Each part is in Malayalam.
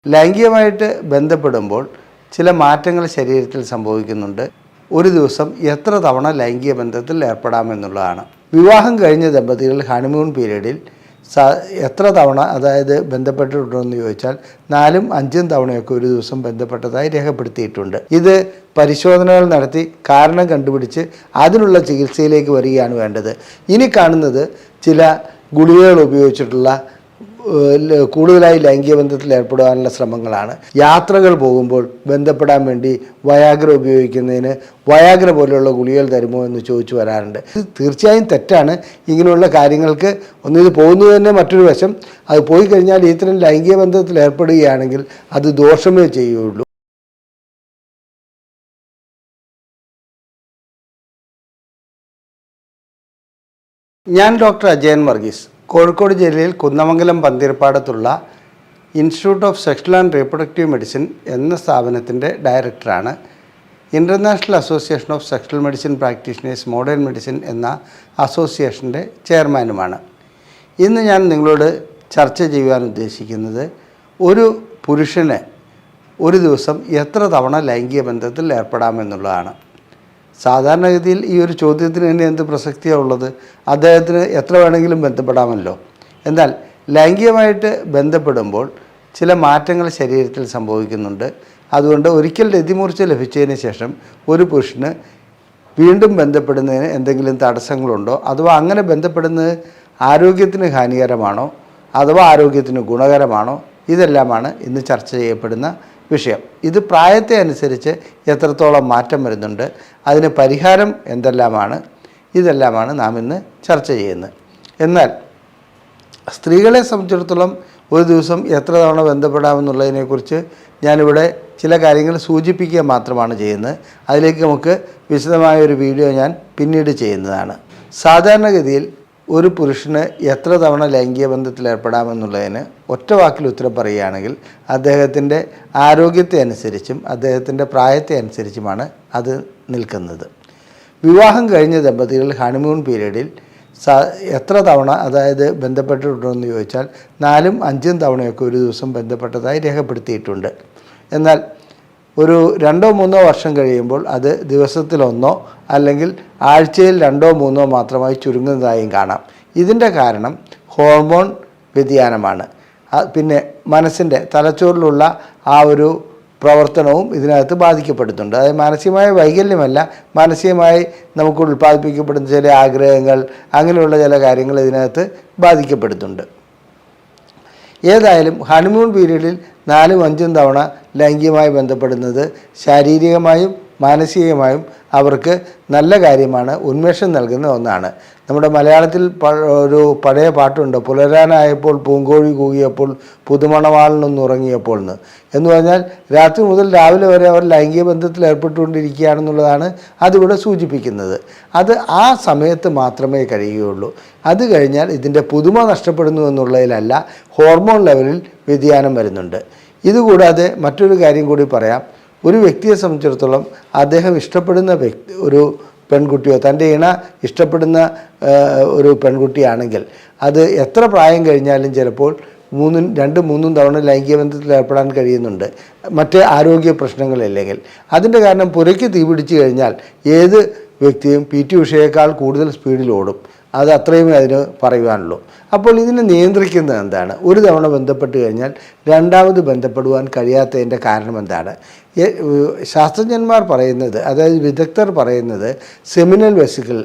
ലൈംഗികമായിട്ട് ബന്ധപ്പെടുമ്പോൾ ചില മാറ്റങ്ങൾ ശരീരത്തിൽ സംഭവിക്കുന്നുണ്ട്. ഒരു ദിവസം എത്ര തവണ ലൈംഗിക ബന്ധത്തിൽ ഏർപ്പെടാമെന്നുള്ളതാണ്. വിവാഹം കഴിഞ്ഞ ദമ്പതികൾ ഹണിമൂൺ പീരീഡിൽ എത്ര തവണ ബന്ധപ്പെട്ടിട്ടുണ്ടെന്ന് ചോദിച്ചാൽ 4ഉം 5ഉം തവണയൊക്കെ ഒരു ദിവസം ബന്ധപ്പെട്ടതായി രേഖപ്പെടുത്തിയിട്ടുണ്ട്. ഇത് പരിശോധനകൾ നടത്തി കാരണം കണ്ടുപിടിച്ച് അതിനുള്ള ചികിത്സയിലേക്ക് വരികയാണ് വേണ്ടത്. ഇനി കാണുന്നത് ചില ഗുളികകൾ ഉപയോഗിച്ചിട്ടുള്ള കൂടുതലായി ലൈംഗിക ബന്ധത്തിൽ ഏർപ്പെടുവാനുള്ള ശ്രമങ്ങളാണ്. യാത്രകൾ പോകുമ്പോൾ ബന്ധപ്പെടാൻ വേണ്ടി വയാഗ്ര ഉപയോഗിക്കുന്നതിന് വയാഗ്ര പോലെയുള്ള ഗുളികകൾ തരുമോ എന്ന് ചോദിച്ചു വരാറുണ്ട്. ഇത് തീർച്ചയായും തെറ്റാണ്. ഇങ്ങനെയുള്ള കാര്യങ്ങൾക്ക് ഇത് പോകുന്നത് തന്നെ മറ്റൊരു വശം. അത് പോയി കഴിഞ്ഞാൽ ഇത്തരം ലൈംഗിക ബന്ധത്തിൽ ഏർപ്പെടുകയാണെങ്കിൽ അത് ദോഷമേ ചെയ്യുകയുള്ളൂ. ഞാൻ ഡോക്ടർ അജയൻ വർഗീസ്, കോഴിക്കോട് ജില്ലയിൽ കുന്നമംഗലം പന്തിരപ്പാടത്തുള്ള institute of sexual and reproductive medicine എന്ന സ്ഥാപനത്തിൻ്റെ ഡയറക്ടറാണ്. International association of sexual medicine practitioners modern medicine എന്ന അസോസിയേഷൻ്റെ ചെയർമാനുമാണ്. ഇന്ന് ഞാൻ നിങ്ങളോട് ചർച്ച ചെയ്യുവാൻ ഉദ്ദേശിക്കുന്നത് ഒരു പുരുഷന് ഒരു ദിവസം എത്ര തവണ ലൈംഗിക ബന്ധത്തിൽ ഏർപ്പെടാമെന്നുള്ളതാണ്. സാധാരണഗതിയിൽ ഈ ഒരു ചോദ്യത്തിന് തന്നെ എന്ത് പ്രസക്തിയാണ് ഉള്ളത്? അദ്ദേഹത്തിന് എത്ര വേണമെങ്കിലും ബന്ധപ്പെടാമല്ലോ. എന്നാൽ ലൈംഗികമായിട്ട് ബന്ധപ്പെടുമ്പോൾ ചില മാറ്റങ്ങൾ ശരീരത്തിൽ സംഭവിക്കുന്നുണ്ട്. അതുകൊണ്ട് ഒരിക്കൽ രതിമൂർച്ച ലഭിച്ചതിന് ശേഷം ഒരു പുരുഷന് വീണ്ടും ബന്ധപ്പെടുന്നതിന് എന്തെങ്കിലും തടസ്സങ്ങളുണ്ടോ, അഥവാ അങ്ങനെ ബന്ധപ്പെടുന്നത് ആരോഗ്യത്തിന് ഹാനികരമാണോ അഥവാ ആരോഗ്യത്തിന് ഗുണകരമാണോ, ഇതെല്ലാമാണ് ഇന്ന് ചർച്ച ചെയ്യപ്പെടുന്ന വിഷയം. ഇത് പ്രായത്തെ അനുസരിച്ച് എത്രത്തോളം മാറ്റം വരുന്നുണ്ട്, അതിന് പരിഹാരം എന്തെല്ലാമാണ്, ഇതെല്ലാമാണ് നാം ഇന്ന് ചർച്ച ചെയ്യുന്നത്. എന്നാൽ സ്ത്രീകളെ സംബന്ധിച്ചിടത്തോളം ഒരു ദിവസം എത്ര തവണ ബന്ധപ്പെടാമെന്നുള്ളതിനെക്കുറിച്ച് ഞാനിവിടെ ചില കാര്യങ്ങൾ സൂചിപ്പിക്കുക മാത്രമാണ് ചെയ്യുന്നത്. അതിലേക്ക് നമുക്ക് വിശദമായൊരു വീഡിയോ ഞാൻ പിന്നീട് ചെയ്യുന്നതാണ്. സാധാരണഗതിയിൽ ഒരു പുരുഷന് എത്ര തവണ ലൈംഗിക ബന്ധത്തിൽ ഏർപ്പെടാമെന്നുള്ളതിന് ഒറ്റ വാക്കിൽ ഉത്തരം പറയുകയാണെങ്കിൽ അദ്ദേഹത്തിൻ്റെ ആരോഗ്യത്തെ അനുസരിച്ചും അദ്ദേഹത്തിൻ്റെ പ്രായത്തെ അനുസരിച്ചുമാണ് അത് നിൽക്കുന്നത്. വിവാഹം കഴിഞ്ഞ ദമ്പതികൾ ഹണിമൂൺ പീരീഡിൽ എത്ര തവണ ബന്ധപ്പെട്ടിട്ടുണ്ടെന്ന് ചോദിച്ചാൽ 4ഉം 5ഉം തവണയൊക്കെ ഒരു ദിവസം ബന്ധപ്പെട്ടതായി രേഖപ്പെടുത്തിയിട്ടുണ്ട്. എന്നാൽ ഒരു 2-3 വർഷം കഴിയുമ്പോൾ അത് ദിവസത്തിലൊന്നോ അല്ലെങ്കിൽ ആഴ്ചയിൽ 2-3 മാത്രമായി ചുരുങ്ങുന്നതായും കാണാം. ഇതിൻ്റെ കാരണം ഹോർമോൺ വ്യതിയാനമാണ്. പിന്നെ മനസ്സിൻ്റെ തലച്ചോറിലുള്ള ആ ഒരു പ്രവർത്തനവും ഇതിനകത്ത് ബാധിക്കപ്പെടുന്നുണ്ട്. അതായത് മാനസികമായ വൈകല്യമല്ല, മാനസികമായി നമുക്ക് ഉൽപ്പാദിപ്പിക്കപ്പെടുന്ന ചില ആഗ്രഹങ്ങൾ, അങ്ങനെയുള്ള ചില കാര്യങ്ങൾ ഇതിനകത്ത് ബാധിക്കപ്പെടുന്നുണ്ട്. ഏതായാലും ഹണിമൂൺ പീരീഡിൽ 4ഉം 5ഉം തവണ ലൈംഗികമായി ബന്ധപ്പെടുന്നത് ശാരീരികമായും മാനസികമായും അവർക്ക് നല്ല കാര്യമാണ്, ഉന്മേഷം നൽകുന്ന ഒന്നാണ്. നമ്മുടെ മലയാളത്തിൽ ഒരു പഴയ പാട്ടുണ്ട്, പുലരാനായപ്പോൾ പൂങ്കോഴി കൂകിയപ്പോൾ പുതുമണവാളിനൊന്ന് ഉറങ്ങിയപ്പോൾ എന്ന് പറഞ്ഞാൽ രാത്രി മുതൽ രാവിലെ വരെ അവർ ലൈംഗിക ബന്ധത്തിൽ ഏർപ്പെട്ടുകൊണ്ടിരിക്കുകയാണെന്നുള്ളതാണ് അതിവിടെ സൂചിപ്പിക്കുന്നത്. അത് ആ സമയത്ത് മാത്രമേ കഴിയുകയുള്ളൂ. അത് കഴിഞ്ഞാൽ ഇതിൻ്റെ പുതുമ നഷ്ടപ്പെടുന്നു എന്നുള്ളതിലല്ല, ഹോർമോൺ ലെവലിൽ വ്യതിയാനം വരുന്നുണ്ട്. ഇതുകൂടാതെ മറ്റൊരു കാര്യം കൂടി പറയാം. ഒരു വ്യക്തിയെ സംബന്ധിച്ചിടത്തോളം അദ്ദേഹം ഇഷ്ടപ്പെടുന്ന ഒരു പെൺകുട്ടിയോ തൻ്റെ ഇണ ഇഷ്ടപ്പെടുന്ന ഒരു പെൺകുട്ടിയാണെങ്കിൽ അത് എത്ര പ്രായം കഴിഞ്ഞാലും ചിലപ്പോൾ 2-3 തവണ ലൈംഗിക ബന്ധത്തിൽ ഏർപ്പെടാൻ കഴിയുന്നുണ്ട്, മറ്റ് ആരോഗ്യ പ്രശ്നങ്ങളില്ലെങ്കിൽ. അതിൻ്റെ കാരണം പുരയ്ക്ക് തീ പിടിച്ചു കഴിഞ്ഞാൽ ഏത് വ്യക്തിയും PT ഉഷയേക്കാൾ കൂടുതൽ സ്പീഡിൽ ഓടും. അത് അത്രയുമേ അതിന് പറയുവാനുള്ളൂ. അപ്പോൾ ഇതിനെ നിയന്ത്രിക്കുന്നത് എന്താണ്? ഒരു തവണ ബന്ധപ്പെട്ട് കഴിഞ്ഞാൽ രണ്ടാമത് ബന്ധപ്പെടുവാൻ കഴിയാത്തതിൻ്റെ കാരണം എന്താണ്? ശാസ്ത്രജ്ഞന്മാർ പറയുന്നത്, വിദഗ്ധർ പറയുന്നത്, സെമിനൽ വെസിക്കിൾ,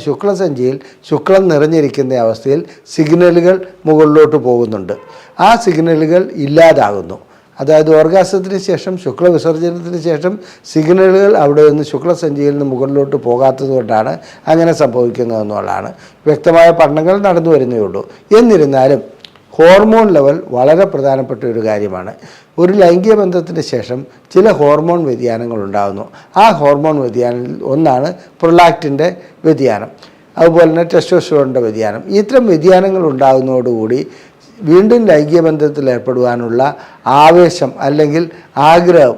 ശുക്ലസഞ്ചിയിൽ ശുക്ലം നിറഞ്ഞിരിക്കുന്ന അവസ്ഥയിൽ സിഗ്നലുകൾ മുകളിലോട്ട് പോകുന്നുണ്ട്. ആ സിഗ്നലുകൾ ഇല്ലാതാകുന്നു. ഓർഗാസത്തിന് ശേഷം ശുക്ലവിസർജനത്തിന് ശേഷം സിഗ്നലുകൾ അവിടെ നിന്ന് ശുക്ലസഞ്ചിയിൽ നിന്ന് മുകളിലോട്ട് പോകാത്തത് കൊണ്ടാണ് അങ്ങനെ സംഭവിക്കുന്നതെന്നുള്ളതാണ്. വ്യക്തമായ പഠനങ്ങൾ നടന്നു വരുന്നേ ഉള്ളൂ. എന്നിരുന്നാലും ഹോർമോൺ ലെവൽ വളരെ പ്രധാനപ്പെട്ട ഒരു കാര്യമാണ്. ഒരു ലൈംഗിക ബന്ധത്തിന് ശേഷം ചില ഹോർമോൺ വ്യതിയാനങ്ങൾ ഉണ്ടാകുന്നു. ആ ഹോർമോൺ വ്യതിയാനത്തിൽ ഒന്നാണ് പ്രൊലാക്റ്റിൻ്റെ വ്യതിയാനം, അതുപോലെ തന്നെ ടെസ്റ്റോസ്റ്ററോണിൻ്റെ വ്യതിയാനം. ഇത്തരം വ്യതിയാനങ്ങൾ ഉണ്ടാകുന്നതോടുകൂടി വീണ്ടും ലൈംഗിക ബന്ധത്തിൽ ഏർപ്പെടുവാനുള്ള ആവേശം അല്ലെങ്കിൽ ആഗ്രഹം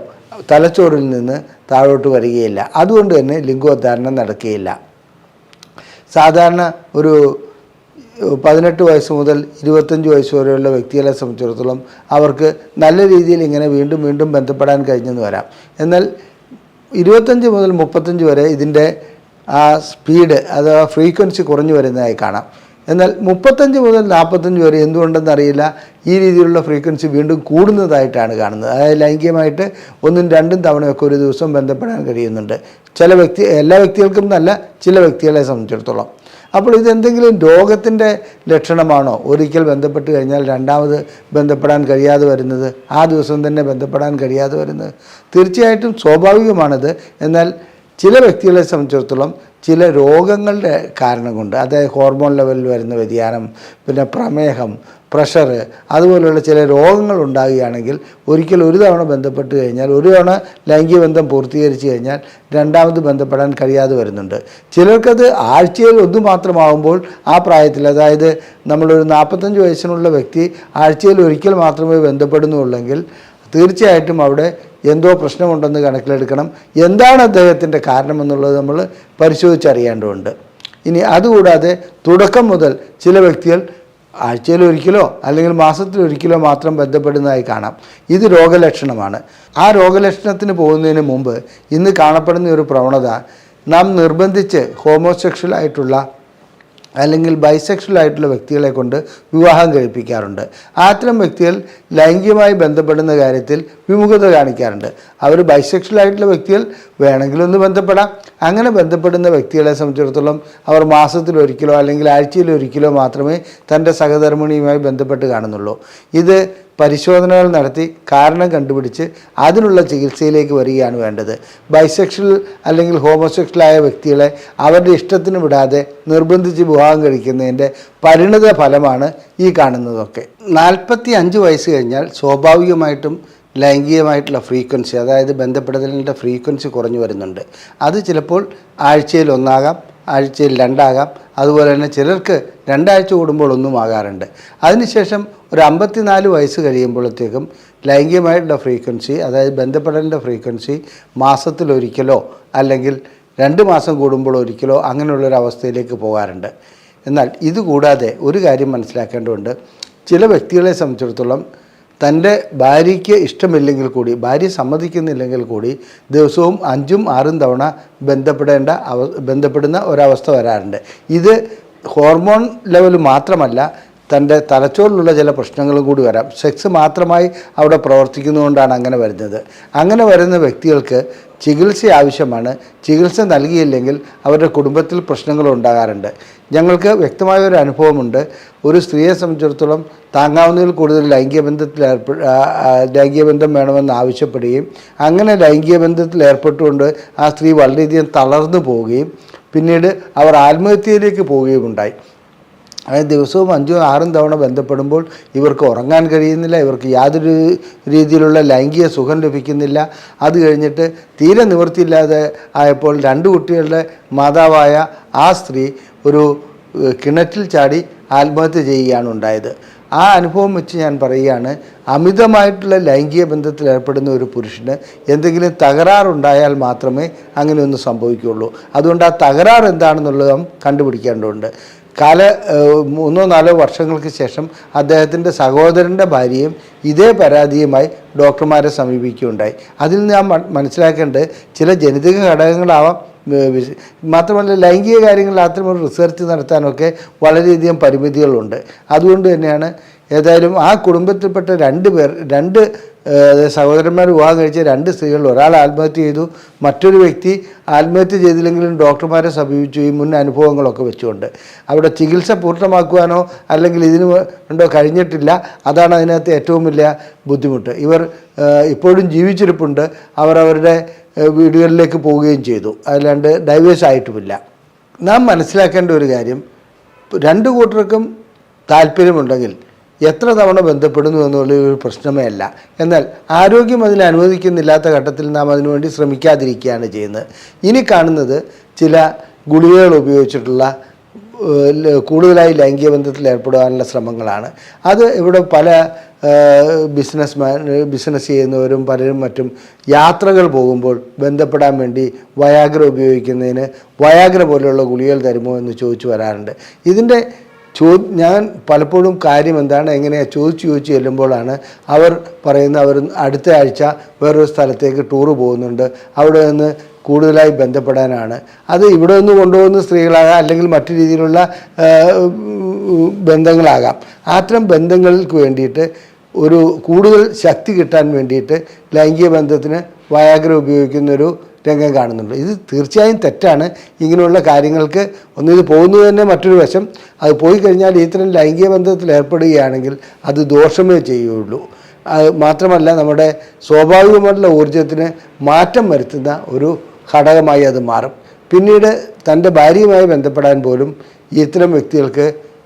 തലച്ചോറിൽ നിന്ന് താഴോട്ട് വരികയില്ല. അതുകൊണ്ട് തന്നെ ലിംഗോദ്ധാരണം നടക്കുകയില്ല. സാധാരണ ഒരു 18 വയസ്സ് മുതൽ 25 വയസ്സ് വരെയുള്ള വ്യക്തികളെ സംബന്ധിച്ചിടത്തോളം അവർക്ക് നല്ല രീതിയിൽ ഇങ്ങനെ വീണ്ടും വീണ്ടും ബന്ധപ്പെടാൻ കഴിഞ്ഞെന്ന് വരാം. എന്നാൽ 25 മുതൽ 35 വരെ ഇതിൻ്റെ ആ സ്പീഡ് അഥവാ ഫ്രീക്വൻസി കുറഞ്ഞു വരുന്നതായി കാണാം. എന്നാൽ 35 മുതൽ 45 വരെ എന്തുകൊണ്ടെന്നറിയില്ല ഈ രീതിയിലുള്ള ഫ്രീക്വൻസി വീണ്ടും കൂടുന്നതായിട്ടാണ് കാണുന്നത്. അതായത് ലൈംഗികമായിട്ട് 1ഉം 2ഉം തവണയൊക്കെ ഒരു ദിവസം ബന്ധപ്പെടാൻ കഴിയുന്നുണ്ട്. എല്ലാ വ്യക്തികൾക്കും നല്ല ചില വ്യക്തികളെ സംബന്ധിച്ചിടത്തോളം. അപ്പോൾ ഇതെന്തെങ്കിലും രോഗത്തിൻ്റെ ലക്ഷണമാണോ? ഒരിക്കൽ ബന്ധപ്പെട്ട് കഴിഞ്ഞാൽ രണ്ടാമത് ബന്ധപ്പെടാൻ കഴിയാതെ വരുന്നത്, ആ ദിവസം തന്നെ ബന്ധപ്പെടാൻ കഴിയാതെ വരുന്നത്? തീർച്ചയായിട്ടും സ്വാഭാവികമാണത്. എന്നാൽ ചില വ്യക്തികളെ സംബന്ധിച്ചിടത്തോളം ചില രോഗങ്ങളുടെ കാരണം കൊണ്ട്, അതായത് ഹോർമോൺ ലെവലിൽ വരുന്ന വ്യതിയാനം, പിന്നെ പ്രമേഹം, പ്രഷർ, അതുപോലെയുള്ള ചില രോഗങ്ങൾ ഉണ്ടാകുകയാണെങ്കിൽ ഒരിക്കൽ ഒരു തവണ ബന്ധപ്പെട്ട് കഴിഞ്ഞാൽ, ഒരു തവണ ലൈംഗിക ബന്ധം പൂർത്തീകരിച്ച് കഴിഞ്ഞാൽ രണ്ടാമത് ബന്ധപ്പെടാൻ കഴിയാതെ വരുന്നുണ്ട്. ചിലർക്കത് ആഴ്ചയിൽ ഒന്ന് മാത്രമാകുമ്പോൾ ആ പ്രായത്തിൽ, അതായത് നമ്മളൊരു 45 വയസ്സിനുള്ള വ്യക്തി ആഴ്ചയിൽ ഒരിക്കൽ മാത്രമേ ബന്ധപ്പെടുന്നുള്ളെങ്കിൽ തീർച്ചയായിട്ടും അവിടെ എന്തോ പ്രശ്നമുണ്ടെന്ന് കണക്കിലെടുക്കണം. എന്താണ് അദ്ദേഹത്തിൻ്റെ കാരണമെന്നുള്ളത് നമ്മൾ പരിശോധിച്ചറിയേണ്ടതുണ്ട്. ഇനി അതുകൂടാതെ തുടക്കം മുതൽ ചില വ്യക്തികൾ ആഴ്ചയിൽ ഒരിക്കലോ അല്ലെങ്കിൽ മാസത്തിൽ ഒരിക്കലോ മാത്രം ബന്ധപ്പെടുന്നതായി കാണാം. ഇത് രോഗലക്ഷണമാണ്. ആ രോഗലക്ഷണത്തിന് പോകുന്നതിന് മുമ്പ് ഇന്ന് കാണപ്പെടുന്ന ഒരു പ്രവണത, നാം നിർബന്ധിച്ച് ഹോമോസെക്ഷൽ ആയിട്ടുള്ള അല്ലെങ്കിൽ ബൈസെക്ഷൽ ആയിട്ടുള്ള വ്യക്തികളെ കൊണ്ട് വിവാഹം കഴിപ്പിക്കാറുണ്ട്. അത്തരം വ്യക്തികൾ ലൈംഗികമായി ബന്ധപ്പെടുന്ന കാര്യത്തിൽ വിമുഖത കാണിക്കാറുണ്ട്. അവർ ബൈസെക്ഷൽ ആയിട്ടുള്ള വ്യക്തികൾ വേണമെങ്കിലൊന്ന് ബന്ധപ്പെടാം. അങ്ങനെ ബന്ധപ്പെടുന്ന വ്യക്തികളെ സംബന്ധിച്ചിടത്തോളം അവർ മാസത്തിൽ ഒരിക്കലോ അല്ലെങ്കിൽ ആഴ്ചയിൽ ഒരിക്കലോ മാത്രമേ തൻ്റെ സഹധർമ്മിണിയുമായി ബന്ധപ്പെട്ട് കാണുന്നുള്ളൂ. ഇത് പരിശോധനകൾ നടത്തി കാരണം കണ്ടുപിടിച്ച് അതിനുള്ള ചികിത്സയിലേക്ക് വരികയാണ് വേണ്ടത്. ബൈസെക്ഷൽ അല്ലെങ്കിൽ ഹോമോസെക്ഷലായ വ്യക്തികളെ അവരുടെ ഇഷ്ടത്തിന് വിടാതെ നിർബന്ധിച്ച് വിവാഹം കഴിക്കുന്നതിൻ്റെ പരിണിത ഫലമാണ് ഈ കാണുന്നതൊക്കെ. 45 വയസ്സ് കഴിഞ്ഞാൽ സ്വാഭാവികമായിട്ടും ലൈംഗികമായിട്ടുള്ള ഫ്രീക്വൻസി, അതായത് ബന്ധപ്പെടുത്തലിൻ്റെ ഫ്രീക്വൻസി കുറഞ്ഞു വരുന്നുണ്ട്. അത് ചിലപ്പോൾ ആഴ്ചയിൽ ഒന്നാകാം, ആഴ്ചയിൽ 2 ആകാം. അതുപോലെ തന്നെ ചിലർക്ക് 2 ആഴ്ച കൂടുമ്പോൾ ഒന്നും ആകാറുണ്ട്. അതിനുശേഷം ഒരു 54 വയസ്സ് കഴിയുമ്പോഴത്തേക്കും ലൈംഗികമായിട്ടുള്ള ഫ്രീക്വൻസി, അതായത് ബന്ധപ്പെടലിൻ്റെ ഫ്രീക്വൻസി മാസത്തിലൊരിക്കലോ അല്ലെങ്കിൽ 2 മാസം കൂടുമ്പോൾ ഒരിക്കലോ അങ്ങനെയുള്ളൊരവസ്ഥയിലേക്ക് പോകാറുണ്ട്. എന്നാൽ ഇതുകൂടാതെ ഒരു കാര്യം മനസ്സിലാക്കേണ്ടതുണ്ട്. ചില വ്യക്തികളെ സംബന്ധിച്ചിടത്തോളം തൻ്റെ ഭാര്യയ്ക്ക് ഇഷ്ടമില്ലെങ്കിൽ കൂടി, ഭാര്യ സമ്മതിക്കുന്നില്ലെങ്കിൽ കൂടി ദിവസവും 5ഉം 6ഉം തവണ ബന്ധപ്പെടുന്ന ഒരവസ്ഥ വരാറുണ്ട്. ഇത് ഹോർമോൺ ലെവൽ മാത്രമല്ല, തൻ്റെ തലച്ചോറിലുള്ള ചില പ്രശ്നങ്ങളും കൂടി വരാം. സെക്സ് മാത്രമായി അവിടെ പ്രവർത്തിക്കുന്നതുകൊണ്ടാണ് അങ്ങനെ വരുന്നത്. അങ്ങനെ വരുന്ന വ്യക്തികൾക്ക് ചികിത്സ ആവശ്യമാണ്. ചികിത്സ നൽകിയില്ലെങ്കിൽ അവരുടെ കുടുംബത്തിൽ പ്രശ്നങ്ങൾ ഉണ്ടാകാറുണ്ട്. ഞങ്ങൾക്ക് വ്യക്തമായ ഒരു അനുഭവമുണ്ട്. ഒരു സ്ത്രീയെ സംബന്ധിച്ചിടത്തോളം താങ്ങാവുന്നതിൽ കൂടുതൽ ലൈംഗിക ബന്ധം വേണമെന്ന് ആവശ്യപ്പെടുകയും അങ്ങനെ ലൈംഗിക ബന്ധത്തിൽ ഏർപ്പെട്ടുകൊണ്ട് ആ സ്ത്രീ വളരെയധികം തളർന്നു പോവുകയും പിന്നീട് അവർ ആത്മഹത്യയിലേക്ക് പോവുകയും ഉണ്ടായി. അതായത് ദിവസവും 5ഉം 6ഉം തവണ ബന്ധപ്പെടുമ്പോൾ ഇവർക്ക് ഉറങ്ങാൻ കഴിയുന്നില്ല, ഇവർക്ക് യാതൊരു രീതിയിലുള്ള ലൈംഗിക സുഖം ലഭിക്കുന്നില്ല. അത് കഴിഞ്ഞിട്ട് തീരെ നിവൃത്തിയില്ലാതെ ആയപ്പോൾ 2 കുട്ടികളുടെ മാതാവായ ആ സ്ത്രീ ഒരു കിണറ്റിൽ ചാടി ആത്മഹത്യ ചെയ്യുകയാണ് ഉണ്ടായത്. ആ അനുഭവം വെച്ച് ഞാൻ പറയുകയാണ്, അമിതമായിട്ടുള്ള ലൈംഗിക ബന്ധത്തിൽ ഏർപ്പെടുന്ന ഒരു പുരുഷന് എന്തെങ്കിലും തകരാറുണ്ടായാൽ മാത്രമേ അങ്ങനെയൊന്നും സംഭവിക്കുകയുള്ളൂ. അതുകൊണ്ട് ആ തകരാർ എന്താണെന്നുള്ളത് നാം കണ്ടുപിടിക്കേണ്ടതുണ്ട്. 3 or 4 വർഷങ്ങൾക്ക് ശേഷം അദ്ദേഹത്തിൻ്റെ സഹോദരൻ്റെ ഭാര്യയും ഇതേ പരാതിയുമായി ഡോക്ടർമാരെ സമീപിക്കുകയുണ്ടായി. അതിൽ ഞാൻ മനസ്സിലാക്കേണ്ടത് ചില ജനിതക ഘടകങ്ങളാവാം, മാത്രമല്ല ലൈംഗിക കാര്യങ്ങളിൽ അത്തരമൊരു റിസർച്ച് നടത്താനൊക്കെ വളരെയധികം പരിമിതികളുണ്ട്. അതുകൊണ്ട് തന്നെയാണ് ഏതായാലും ആ കുടുംബത്തിൽപ്പെട്ട 2 സഹോദരന്മാർ വിവാഹം കഴിച്ച 2 സ്ത്രീകൾ, ഒരാൾ ആത്മഹത്യ ചെയ്തു, മറ്റൊരു വ്യക്തി ആത്മഹത്യ ചെയ്തില്ലെങ്കിലും ഡോക്ടർമാരെ സമീപിച്ചു. ഈ മുൻ അനുഭവങ്ങളൊക്കെ വെച്ചുകൊണ്ട് അവിടെ ചികിത്സ പൂർണ്ണമാക്കുവാനോ അല്ലെങ്കിൽ ഇതിന് ഉണ്ടോ കഴിഞ്ഞിട്ടില്ല. അതാണ് അതിനകത്ത് ഏറ്റവും വലിയ ബുദ്ധിമുട്ട്. ഇവർ ഇപ്പോഴും ജീവിച്ചിരിപ്പുണ്ട്, അവരുടെ വീടുകളിലേക്ക് പോവുകയും ചെയ്തു, അല്ലാണ്ട് ഡൈവേഴ്സ് ആയിട്ടുമില്ല. നാം മനസ്സിലാക്കേണ്ട ഒരു കാര്യം, 2 കൂട്ടർക്കും താല്പര്യമുണ്ടെങ്കിൽ എത്ര തവണ ബന്ധപ്പെടുന്നു എന്നുള്ളൊരു പ്രശ്നമേ അല്ല. എന്നാൽ ആരോഗ്യം അതിന് അനുവദിക്കുന്നില്ലാത്ത ഘട്ടത്തിൽ നാം അതിനുവേണ്ടി ശ്രമിക്കാതിരിക്കുകയാണ് ചെയ്യുന്നത്. ഇനി കാണുന്നത് ചില ഗുളികകൾ ഉപയോഗിച്ചിട്ടുള്ള കൂടുതലായി ബന്ധത്തിൽ ഏർപ്പെടുവാനുള്ള ശ്രമങ്ങളാണ്. അത് ഇവിടെ പല ബിസിനസ് ചെയ്യുന്നവരും പലരും മറ്റും യാത്രകൾ പോകുമ്പോൾ ബന്ധപ്പെടാൻ വേണ്ടി വയാഗ്ര ഉപയോഗിക്കുന്നതിന് വയാഗ്ര പോലെയുള്ള ഗുളികകൾ തരുമോ എന്ന് ചോദിച്ചു വരാറുണ്ട്. ഇതിൻ്റെ ഞാൻ പലപ്പോഴും കാര്യം എന്താണ് എങ്ങനെയാണ് ചോദിച്ച് ചെല്ലുമ്പോഴാണ് അവർ പറയുന്ന അവർ അടുത്ത ആഴ്ച വേറൊരു സ്ഥലത്തേക്ക് ടൂറ് പോകുന്നുണ്ട്, അവിടെ നിന്ന് കൂടുതലായി ബന്ധപ്പെടാനാണ്. അത് ഇവിടെ നിന്ന് കൊണ്ടുപോകുന്ന സ്ത്രീകളാകാം, അല്ലെങ്കിൽ മറ്റു രീതിയിലുള്ള ബന്ധങ്ങളാകാം. അത്തരം ബന്ധങ്ങൾക്ക് വേണ്ടിയിട്ട് ഒരു കൂടുതൽ ശക്തി കിട്ടാൻ വേണ്ടിയിട്ട് ലൈംഗിക ബന്ധത്തിന് വയാഗ്ര ഉപയോഗിക്കുന്നൊരു രംഗം കാണുന്നുണ്ട്. ഇത് തീർച്ചയായും തെറ്റാണ്. ഇങ്ങനെയുള്ള കാര്യങ്ങൾക്ക് ഇത് പോകുന്നത് തന്നെ മറ്റൊരു വശം. അത് പോയി കഴിഞ്ഞാൽ ഇത്തരം ലൈംഗിക ബന്ധത്തിൽ ഏർപ്പെടുകയാണെങ്കിൽ അത് ദോഷമേ ചെയ്യുള്ളൂ. മാത്രമല്ല നമ്മുടെ സ്വാഭാവികമായിട്ടുള്ള ഊർജത്തിന് മാറ്റം വരുത്തുന്ന ഒരു ഘടകമായി അത് മാറും. പിന്നീട് തൻ്റെ ഭാര്യയുമായി ബന്ധപ്പെടാൻ പോലും ഇത്തരം വ്യക്തികൾക്ക്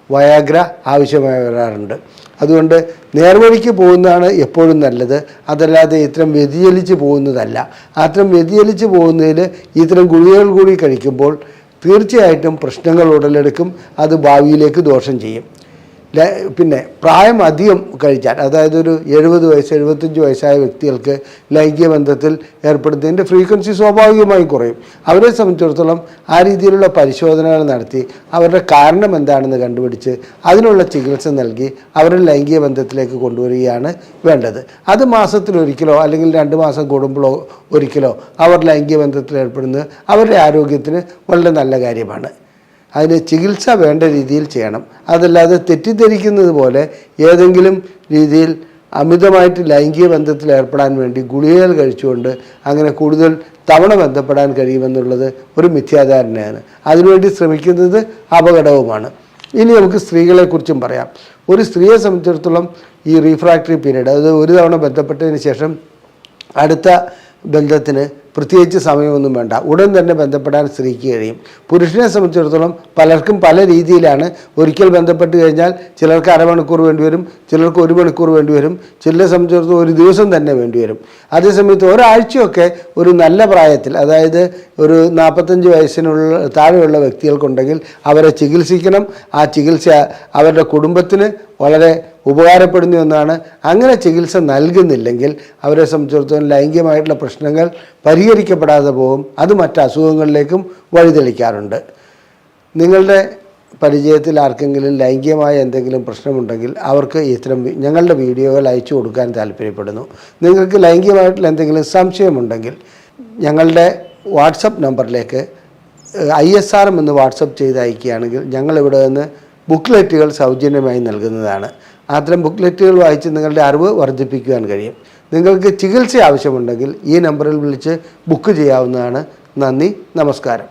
വയാഗ്ര ആവശ്യമായി വരാറുണ്ട്. അതുകൊണ്ട് നേർവഴിക്ക് പോകുന്നതാണ് എപ്പോഴും നല്ലത്, അതല്ലാതെ ഇത്തരം വ്യതിചലിച്ച് പോകുന്നതല്ല. അത്തരം വ്യതിചലിച്ച് പോകുന്നതിൽ ഇത്തരം ഗുളികകൾ കൂടി കഴിക്കുമ്പോൾ തീർച്ചയായിട്ടും പ്രശ്നങ്ങൾ ഉടലെടുക്കും. അത് ഭാവിയിലേക്ക് ദോഷം ചെയ്യും. പിന്നെ പ്രായം അധികം കഴിച്ചാൽ, അതായത് ഒരു 70 വയസ്സ് 75 വയസ്സായ വ്യക്തികൾക്ക് ലൈംഗിക ബന്ധത്തിൽ ഏർപ്പെടുന്നതിൻ്റെ ഫ്രീക്വൻസി സ്വാഭാവികമായും കുറയും. അവരെ സംബന്ധിച്ചിടത്തോളം ആ രീതിയിലുള്ള പരിശോധനകൾ നടത്തി അവരുടെ കാരണം എന്താണെന്ന് കണ്ടുപിടിച്ച് അതിനുള്ള ചികിത്സ നൽകി അവരെ ലൈംഗിക ബന്ധത്തിലേക്ക് കൊണ്ടുവരികയാണ് വേണ്ടത്. അത് മാസത്തിലൊരിക്കലോ അല്ലെങ്കിൽ 2 മാസം കൂടുമ്പോഴോ ഒരിക്കലോ അവർ ലൈംഗിക ബന്ധത്തിൽ ഏർപ്പെടുന്നത് അവരുടെ ആരോഗ്യത്തിന് വളരെ നല്ല കാര്യമാണ്. അതിന് ചികിത്സ വേണ്ട രീതിയിൽ ചെയ്യണം. അതല്ലാതെ തെറ്റിദ്ധരിക്കുന്നത് പോലെ ഏതെങ്കിലും രീതിയിൽ അമിതമായിട്ട് ലൈംഗിക ബന്ധത്തിൽ ഏർപ്പെടാൻ വേണ്ടി ഗുളികകൾ കഴിച്ചുകൊണ്ട് അങ്ങനെ കൂടുതൽ തവണ ബന്ധപ്പെടാൻ കഴിയുമെന്നുള്ളത് ഒരു മിഥ്യാധാരണയാണ്. അതിനുവേണ്ടി ശ്രമിക്കുന്നത് അപകടവുമാണ്. ഇനി നമുക്ക് സ്ത്രീകളെക്കുറിച്ചും പറയാം. ഒരു സ്ത്രീയെ സംബന്ധിച്ചിടത്തോളം ഈ റീഫ്രാക്ടറി പീരീഡ്, അതായത് ഒരു തവണ ബന്ധപ്പെട്ടതിന് ശേഷം അടുത്ത ബന്ധത്തിന് പ്രത്യേകിച്ച് സമയമൊന്നും വേണ്ട, ഉടൻ തന്നെ ബന്ധപ്പെടാൻ സ്ത്രീക്ക് കഴിയും. പുരുഷനെ സംബന്ധിച്ചിടത്തോളം പലർക്കും പല രീതിയിലാണ്. ഒരിക്കൽ ബന്ധപ്പെട്ട് കഴിഞ്ഞാൽ ചിലർക്ക് അരമണിക്കൂർ വേണ്ടിവരും, ചിലർക്ക് 1 മണിക്കൂർ വേണ്ടിവരും, ചിലരെ സംബന്ധിച്ചിടത്തോളം 1 ദിവസം തന്നെ വേണ്ടിവരും. അതേസമയത്ത് ഒരാഴ്ചയൊക്കെ ഒരു നല്ല പ്രായത്തിൽ, അതായത് ഒരു 45 വയസ്സിനുള്ള താഴെയുള്ള വ്യക്തികൾക്കുണ്ടെങ്കിൽ അവരെ ചികിത്സിക്കണം. ആ ചികിത്സ അവരുടെ കുടുംബത്തിന് വളരെ ഉപകാരപ്പെടുന്ന ഒന്നാണ്. അങ്ങനെ ചികിത്സ നൽകുന്നില്ലെങ്കിൽ അവരെ സംബന്ധിച്ചിടത്തോളം ലൈംഗികമായിട്ടുള്ള പ്രശ്നങ്ങൾ പരിഹരിക്കപ്പെടാതെ പോകും. അത് മറ്റ് അസുഖങ്ങളിലേക്കും വഴിതെളിക്കാറുണ്ട്. നിങ്ങളുടെ പരിചയത്തിൽ ആർക്കെങ്കിലും ലൈംഗികമായ എന്തെങ്കിലും പ്രശ്നമുണ്ടെങ്കിൽ അവർക്ക് ഇത്തരം ഞങ്ങളുടെ വീഡിയോകൾ അയച്ചു കൊടുക്കാൻ താല്പര്യപ്പെടുന്നു. നിങ്ങൾക്ക് ലൈംഗികമായിട്ടുള്ള എന്തെങ്കിലും സംശയമുണ്ടെങ്കിൽ ഞങ്ങളുടെ വാട്സപ്പ് നമ്പറിലേക്ക് ISRM എന്ന് വാട്സപ്പ് ചെയ്ത് അയക്കുകയാണെങ്കിൽ ഞങ്ങളിവിടെ നിന്ന് ബുക്ക്ലെറ്റുകൾ സൗജന്യമായി നൽകുന്നതാണ്. അത്തരം ബുക്ക്ലെറ്റുകൾ വായിച്ച് നിങ്ങളുടെ അറിവ് വർദ്ധിപ്പിക്കുവാൻ കഴിയും. നിങ്ങൾക്ക് ചികിത്സ ആവശ്യമുണ്ടെങ്കിൽ ഈ നമ്പറിൽ വിളിച്ച് ബുക്ക് ചെയ്യാവുന്നതാണ്. നന്ദി, നമസ്കാരം.